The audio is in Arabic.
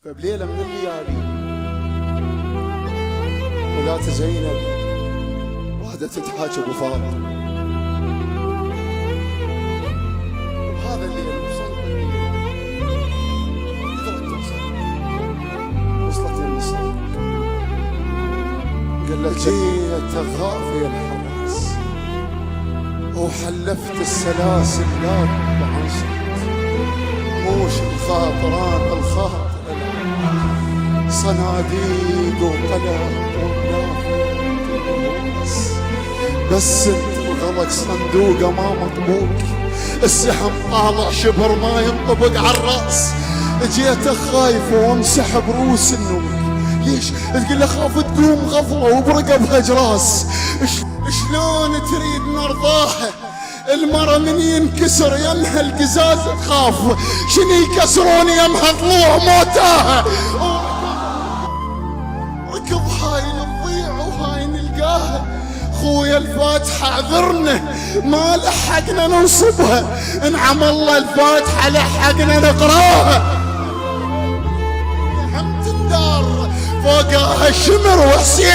فبليلة من الليالي ولاة زينب وهدت تحاكي ابو فاضل. وبهذا الليل وصلت المصر، قال له جيت اخافي الحراس وحلفت السلاسل لا تبعنشت، موش الخاطران الخاطر صناديق وقلق وبنافس، بس انت الغلق صندوق امام طبوق، السحم طالع شبر ما ينطبق عالراس، جيت خايف وامسح بروس النوم. ليش؟ تقول له خاف تقوم غفله وبرقبها جراس. شلون تريد نرضاها المرة من ينكسر يمها القزاز تخاف، شنو يكسرون يمها ضلوع موتاها، ركض هاي نضيع وهاي نلقاها. خويا الفاتحة اعذرنا ما لحقنا ننصبها، انعم الله الفاتحة لحقنا نقراها. هم تندار فوقها شمر وحسين